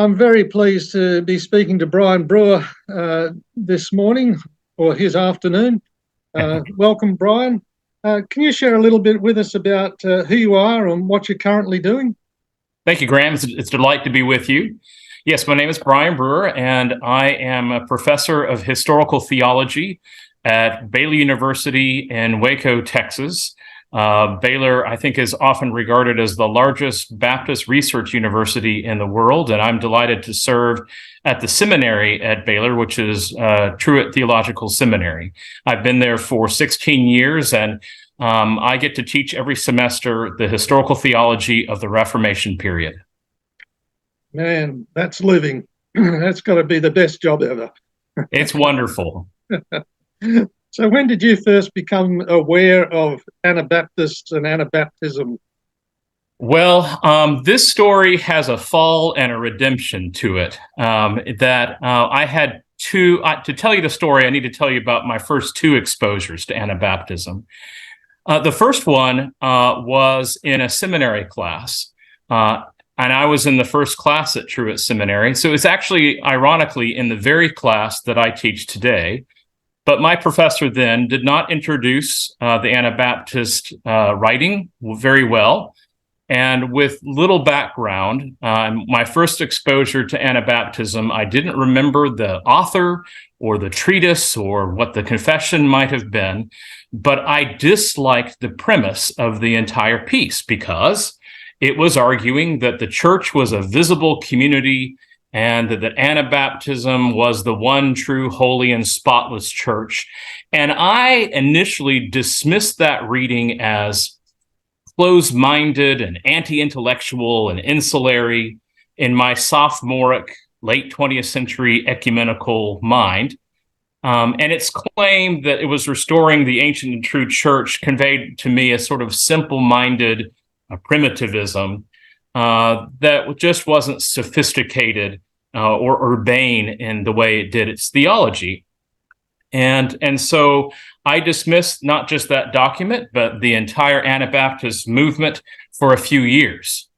I'm very pleased to be speaking to Brian Brewer this morning, or his afternoon. Welcome, Brian. Can you share a little bit with us about who you are and what you're currently doing? Thank you, Graham. It's a delight to be with you. Yes, my name is Brian Brewer, and I am a professor of historical theology at Baylor University in Waco, Texas. Baylor, I think, is often regarded as the largest Baptist research university in the world, and I'm delighted to serve at the seminary at Baylor, which is Truett Theological Seminary. I've been there for 16 years, and I get to teach every semester the historical theology of the Reformation period. Man, that's living. That's got to be the best job ever. It's wonderful. So when did you first become aware of Anabaptists and Anabaptism? Well, this story has a fall and a redemption to it. I had two, to tell you the story, I need to tell you about my first two exposures to Anabaptism. The first one was in a seminary class, and I was in the first class at Truett Seminary. So it's actually, ironically, in the very class that I teach today. But my professor then did not introduce the Anabaptist writing very well. And with little background, my first exposure to Anabaptism, I didn't remember the author or the treatise or what the confession might have been, but I disliked the premise of the entire piece because it was arguing that the church was a visible community and that Anabaptism was the one true, holy, and spotless church. And I initially dismissed that reading as closed-minded and anti-intellectual and insulary in my sophomoric, late 20th century ecumenical mind. And its claim that it was restoring the ancient and true church conveyed to me a sort of simple-minded primitivism that just wasn't sophisticated or urbane in the way it did its theology. And so I dismissed not just that document, but the entire Anabaptist movement for a few years.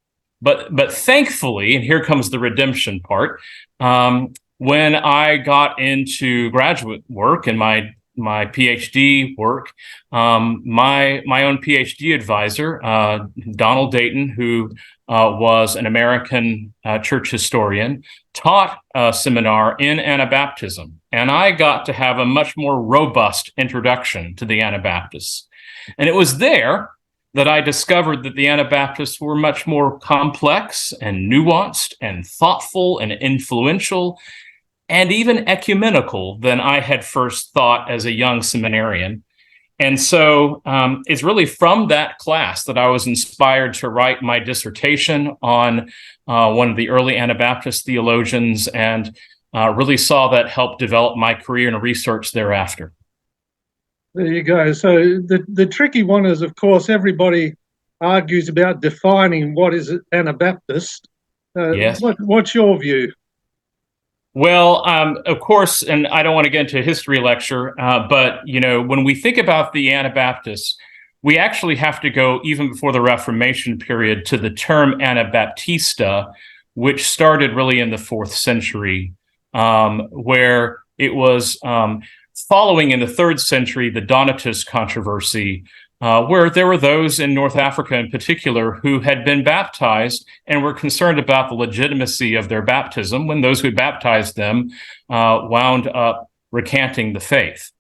But thankfully, and here comes the redemption part, when I got into graduate work and my PhD work, my own PhD advisor, Donald Dayton, who was an American church historian, taught a seminar in Anabaptism. And I got to have a much more robust introduction to the Anabaptists. And it was there that I discovered that the Anabaptists were much more complex and nuanced and thoughtful and influential and even ecumenical than I had first thought as a young seminarian. And so it's really from that class that I was inspired to write my dissertation on one of the early Anabaptist theologians, and really saw that help develop my career in research thereafter. There you go. So the tricky one is, of course, everybody argues about defining what is Anabaptist. Yes. What's your view? Well, of course, and I don't want to get into a history lecture, but, when we think about the Anabaptists, we actually have to go even before the Reformation period to the term Anabaptista, which started really in the 4th century, where it was following in the 3rd century the Donatist controversy, where there were those in North Africa in particular who had been baptized and were concerned about the legitimacy of their baptism when those who baptized them wound up recanting the faith.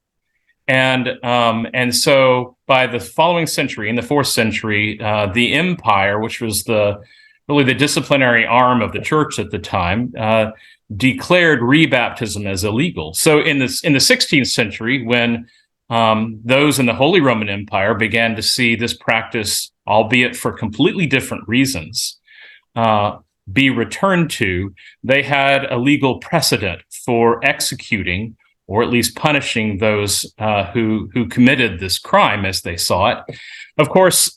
And so by the following century, in the 4th century, the empire, which was really the disciplinary arm of the church at the time, declared rebaptism as illegal. So in the 16th century, when those in the Holy Roman Empire began to see this practice, albeit for completely different reasons, be returned to, they had a legal precedent for executing or at least punishing those who committed this crime as they saw it. Of course,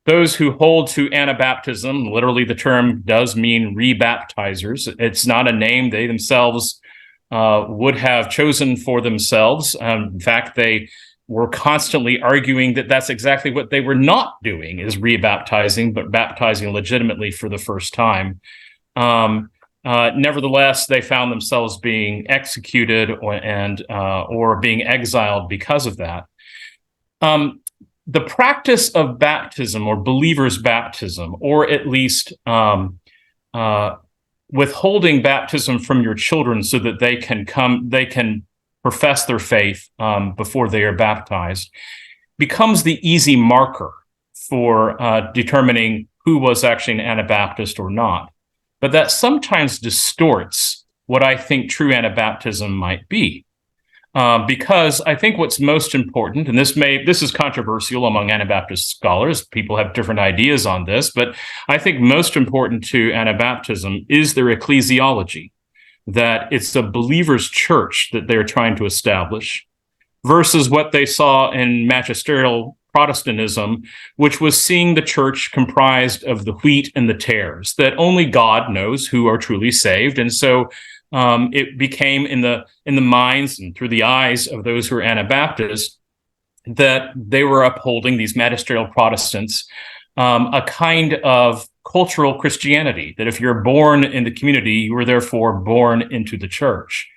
those who hold to Anabaptism, literally the term does mean rebaptizers. It's not a name they themselves would have chosen for themselves. In fact, they were constantly arguing that that's exactly what they were not doing, is rebaptizing, but baptizing legitimately for the first time. Nevertheless, they found themselves being executed or being exiled because of that. The practice of baptism, or believers' baptism, or at least withholding baptism from your children so that they can profess their faith before they are baptized, becomes the easy marker for determining who was actually an Anabaptist or not. But that sometimes distorts what I think true Anabaptism might be. Because I think what's most important, and this is controversial among Anabaptist scholars, people have different ideas on this, but I think most important to Anabaptism is their ecclesiology, that it's a believer's church that they're trying to establish, versus what they saw in magisterial Protestantism, which was seeing the church comprised of the wheat and the tares, that only God knows who are truly saved. And so it became in the minds and through the eyes of those who were Anabaptists that they were upholding, these magisterial Protestants, a kind of cultural Christianity, that if you're born in the community, you were therefore born into the church.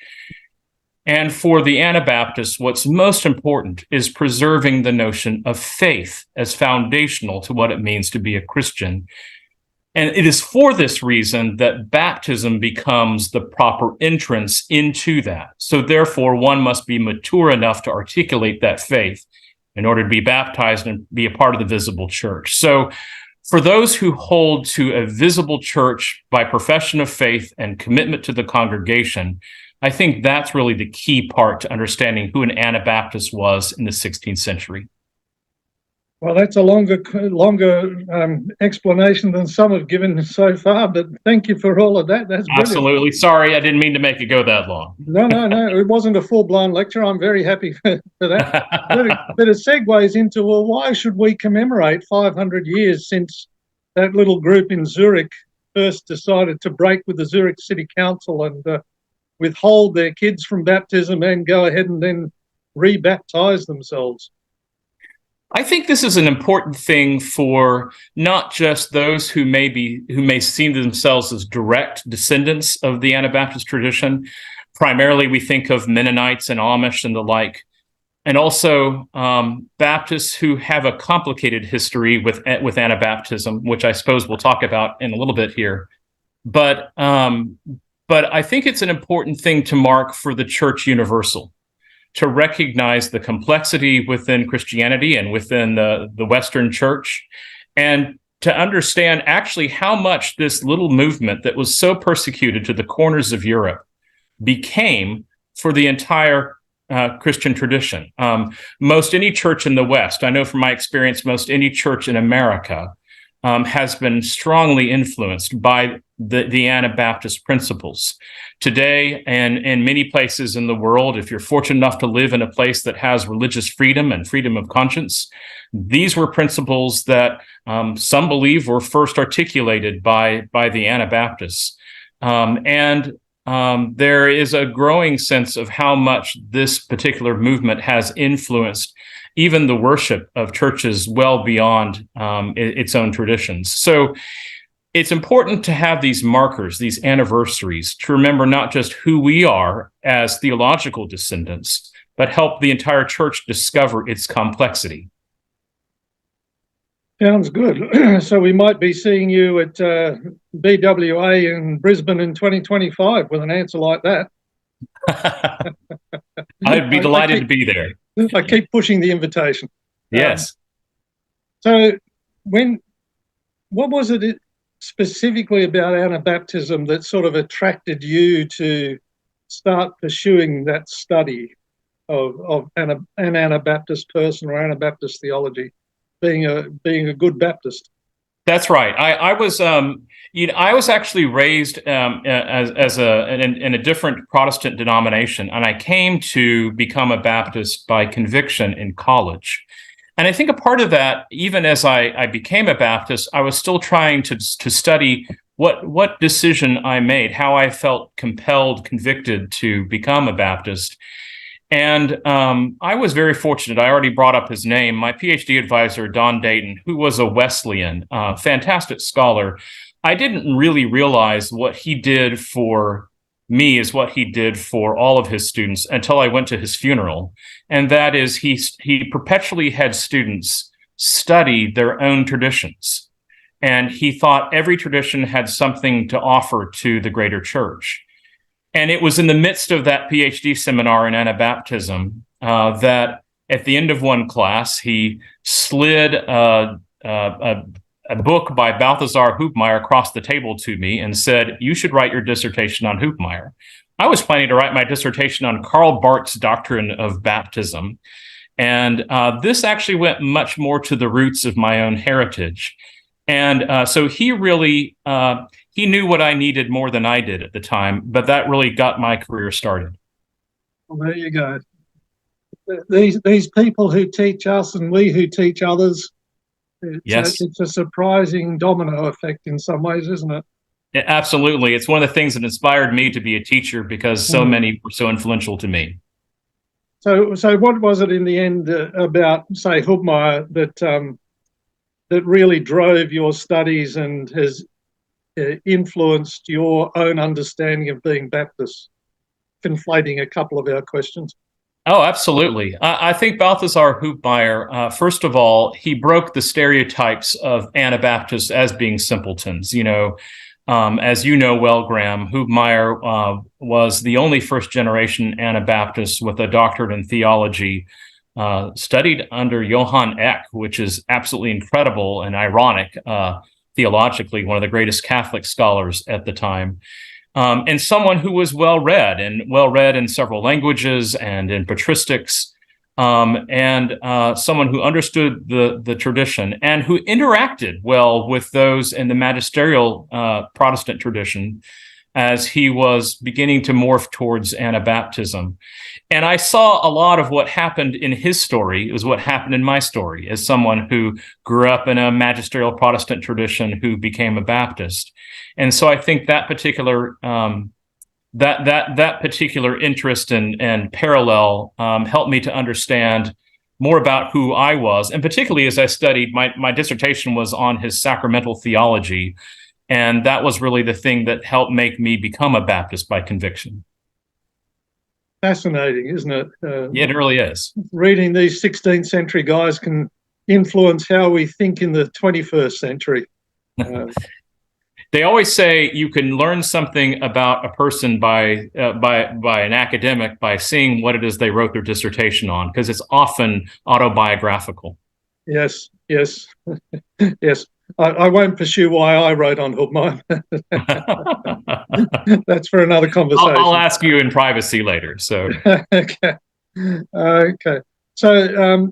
And for the Anabaptists, what's most important is preserving the notion of faith as foundational to what it means to be a Christian. And it is for this reason that baptism becomes the proper entrance into that. So therefore, one must be mature enough to articulate that faith in order to be baptized and be a part of the visible church. So for those who hold to a visible church by profession of faith and commitment to the congregation, I think that's really the key part to understanding who an Anabaptist was in the 16th century. Well, that's a longer explanation than some have given so far, but thank you for all of that. That's brilliant. Absolutely. Sorry, I didn't mean to make it go that long. No. It wasn't a full-blown lecture. I'm very happy for that. But it segues into, well, why should we commemorate 500 years since that little group in Zurich first decided to break with the Zurich City Council and withhold their kids from baptism and go ahead and then rebaptize themselves? I think this is an important thing for not just those who may see themselves as direct descendants of the Anabaptist tradition. Primarily, we think of Mennonites and Amish and the like, and also Baptists who have a complicated history with Anabaptism, which I suppose we'll talk about in a little bit here. But I think it's an important thing to mark for the Church Universal, to recognize the complexity within Christianity and within the Western Church, and to understand actually how much this little movement that was so persecuted to the corners of Europe became for the entire Christian tradition. Most any church in the West, I know from my experience, most any church in America has been strongly influenced by the Anabaptist principles. Today, and in many places in the world, if you're fortunate enough to live in a place that has religious freedom and freedom of conscience, these were principles that some believe were first articulated by the Anabaptists. And there is a growing sense of how much this particular movement has influenced even the worship of churches well beyond its own traditions. So it's important to have these markers, these anniversaries, to remember not just who we are as theological descendants, but help the entire church discover its complexity. Sounds good. So we might be seeing you at BWA in Brisbane in 2025 with an answer like that. I'd be delighted to be there. I keep pushing the invitation. Yes. So what was it specifically about Anabaptism that sort of attracted you to start pursuing that study of an Anabaptist person or Anabaptist theology, being a good Baptist? That's right. I was actually raised in a different Protestant denomination, and I came to become a Baptist by conviction in college. And I think a part of that, even as I became a Baptist, I was still trying to study what decision I made, how I felt compelled, convicted to become a Baptist. And I was very fortunate. I already brought up his name. My PhD advisor, Don Dayton, who was a Wesleyan, fantastic scholar, I didn't really realize what he did for me is what he did for all of his students until I went to his funeral. And that is he perpetually had students study their own traditions. And he thought every tradition had something to offer to the greater church. And it was in the midst of that PhD seminar in Anabaptism that at the end of one class, he slid a book by Balthasar Hubmaier across the table to me and said, "You should write your dissertation on Hubmaier." I was planning to write my dissertation on Karl Barth's doctrine of baptism. And this actually went much more to the roots of my own heritage. And so he really, he knew what I needed more than I did at the time, but that really got my career started. Well, there you go. These people who teach us and we who teach others, Yes. It's a surprising domino effect in some ways, isn't it? Yeah, absolutely. It's one of the things that inspired me to be a teacher because so many were so influential to me. So what was it in the end about, say, Hubmaier that really drove your studies and has influenced your own understanding of being Baptist? Conflating a couple of our questions. Oh, absolutely. I think Balthasar Hubmaier, first of all, he broke the stereotypes of Anabaptists as being simpletons. As you know well, Graham, Hubmaier was the only first-generation Anabaptist with a doctorate in theology, studied under Johann Eck, which is absolutely incredible and ironic, theologically, one of the greatest Catholic scholars at the time. And someone who was well-read in several languages and in patristics, and someone who understood the tradition and who interacted well with those in the magisterial Protestant tradition as he was beginning to morph towards Anabaptism. And I saw a lot of what happened in his story is what happened in my story as someone who grew up in a magisterial Protestant tradition who became a Baptist. And so I think that particular that particular interest and parallel helped me to understand more about who I was, and particularly as I studied, my dissertation was on his sacramental theology, and that was really the thing that helped make me become a Baptist by conviction. Fascinating, isn't it? Yeah, it really is. Reading these 16th century guys can influence how we think in the 21st century. They always say you can learn something about a person by an academic by seeing what it is they wrote their dissertation on, because it's often autobiographical. Yes. Yes. I won't pursue why I wrote on Hubmaier. That's for another conversation. I'll ask you in privacy later. So okay. So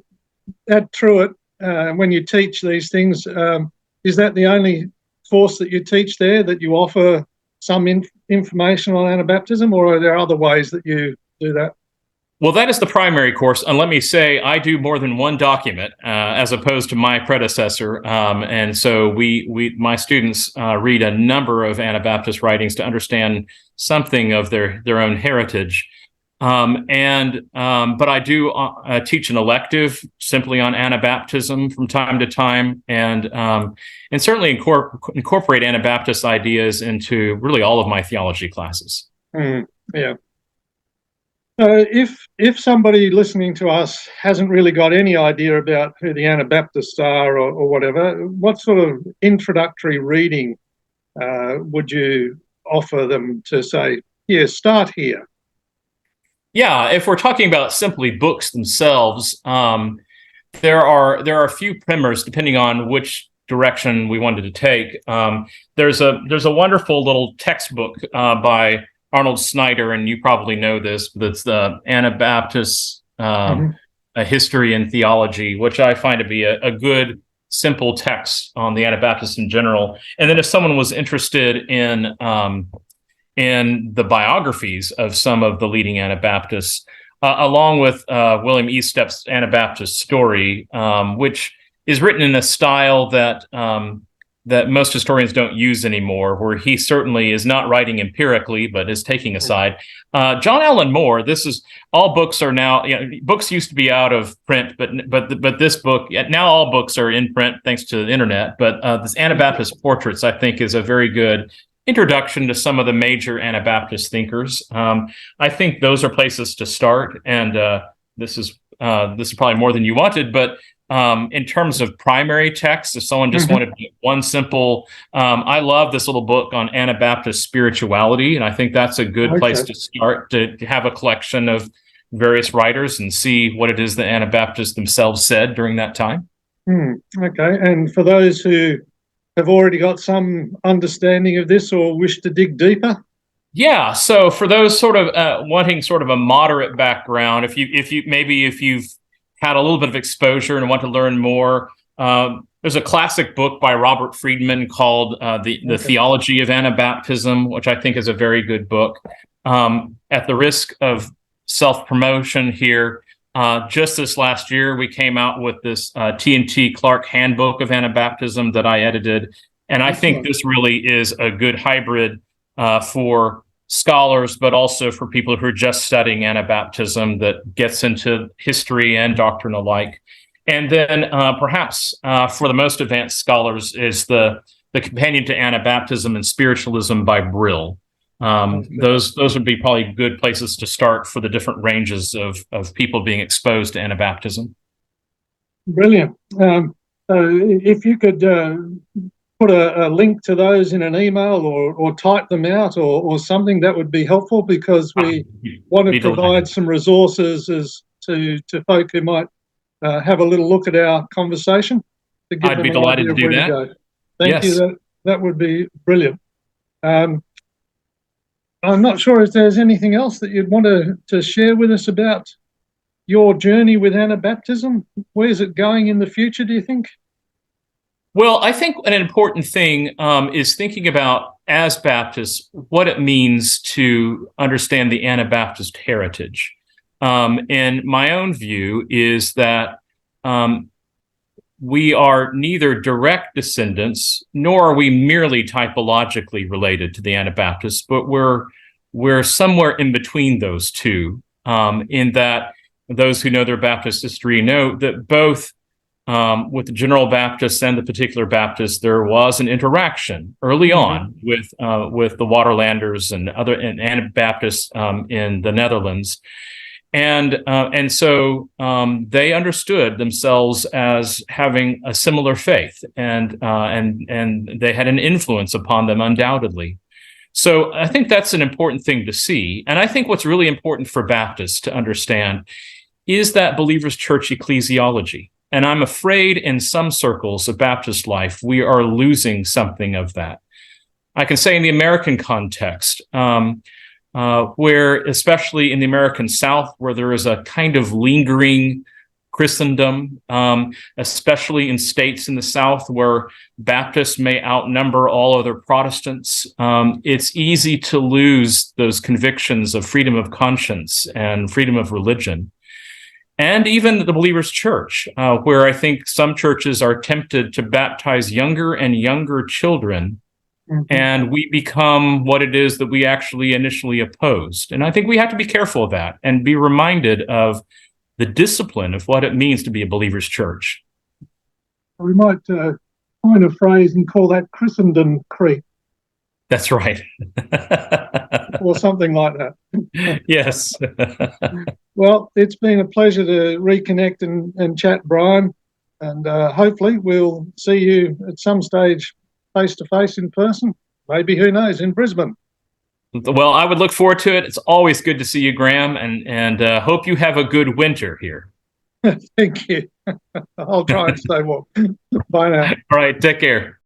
at Truett, when you teach these things, is that the only course that you teach there, that you offer some information on Anabaptism, or are there other ways that you do that? Well, that is the primary course. And let me say, I do more than one document as opposed to my predecessor. And so my students read a number of Anabaptist writings to understand something of their own heritage. But I do teach an elective simply on Anabaptism from time to time, and certainly incorporate Anabaptist ideas into really all of my theology classes. Yeah. So if somebody listening to us hasn't really got any idea about who the Anabaptists are or whatever, what sort of introductory reading would you offer them to say, here, start here? Yeah, if we're talking about simply books themselves, there are a few primers depending on which direction we wanted to take. There's a wonderful little textbook by Arnold Snyder, and you probably know this, but it's the Anabaptist A History and Theology, which I find to be a good, simple text on the Anabaptists in general. And then if someone was interested in the biographies of some of the leading Anabaptists, along with William Estep's Anabaptist Story, which is written in a style that that most historians don't use anymore, where he certainly is not writing empirically, but is taking a side. John Allen Moore, this is all books are now, books used to be out of print, but this book, now all books are in print thanks to the internet. But this Anabaptist Portraits, I think, is a very good introduction to some of the major Anabaptist thinkers. I think those are places to start. And this is probably more than you wanted, but in terms of primary text, if someone just wanted one simple, I love this little book on Anabaptist spirituality, and I think that's a good place to start, to have a collection of various writers and see what it is the Anabaptists themselves said during that time. Okay, and for those who have already got some understanding of this or wish to dig deeper? Yeah, so for those sort of wanting sort of a moderate background, if you've had a little bit of exposure and want to learn more, there's a classic book by Robert Friedman called the Theology of Anabaptism, which I think is a very good book. At the risk of self-promotion here, just this last year, we came out with this T&T Clark Handbook of Anabaptism that I edited. And I think this really is a good hybrid for scholars, but also for people who are just studying Anabaptism, that gets into history and doctrine alike. And then perhaps for the most advanced scholars is the Companion to Anabaptism and Spiritualism by Brill. Those would be probably good places to start for the different ranges of people being exposed to Anabaptism. Brilliant. So if you could put a link to those in an email or type them out or something, that would be helpful, because we want to provide some resources to folk who might have a little look at our conversation. I'd be delighted to do that. Thank you. That would be brilliant. I'm not sure if there's anything else that you'd want to share with us about your journey with Anabaptism. Where's it going in the future, do you think? Well, I think an important thing is thinking about, as Baptists, what it means to understand the Anabaptist heritage. And my own view is that we are neither direct descendants, nor are we merely typologically related to the Anabaptists, but we're somewhere in between those two, in that those who know their Baptist history know that both with the General Baptists and the Particular Baptists, there was an interaction early on with the Waterlanders and other Anabaptists in the Netherlands, and so they understood themselves as having a similar faith, and they had an influence upon them undoubtedly. So I think that's an important thing to see, and I think what's really important for Baptists to understand is that believers' church ecclesiology. And I'm afraid in some circles of Baptist life, we are losing something of that. I can say in the American context, where, especially in the American South, where there is a kind of lingering Christendom, especially in states in the South where Baptists may outnumber all other Protestants, it's easy to lose those convictions of freedom of conscience and freedom of religion. And even the believers' church, where I think some churches are tempted to baptize younger and younger children, and we become what it is that we actually initially opposed. And I think we have to be careful of that and be reminded of the discipline of what it means to be a believer's church. We might coin a phrase and call that Christendom creep. That's right. Or something like that. Yes. Well, it's been a pleasure to reconnect and chat, Brian, and hopefully we'll see you at some stage face-to-face in person, maybe, who knows, in Brisbane. Well, I would look forward to it. It's always good to see you, Graham, and hope you have a good winter here. Thank you. I'll try and stay warm. Bye now. All right, take care.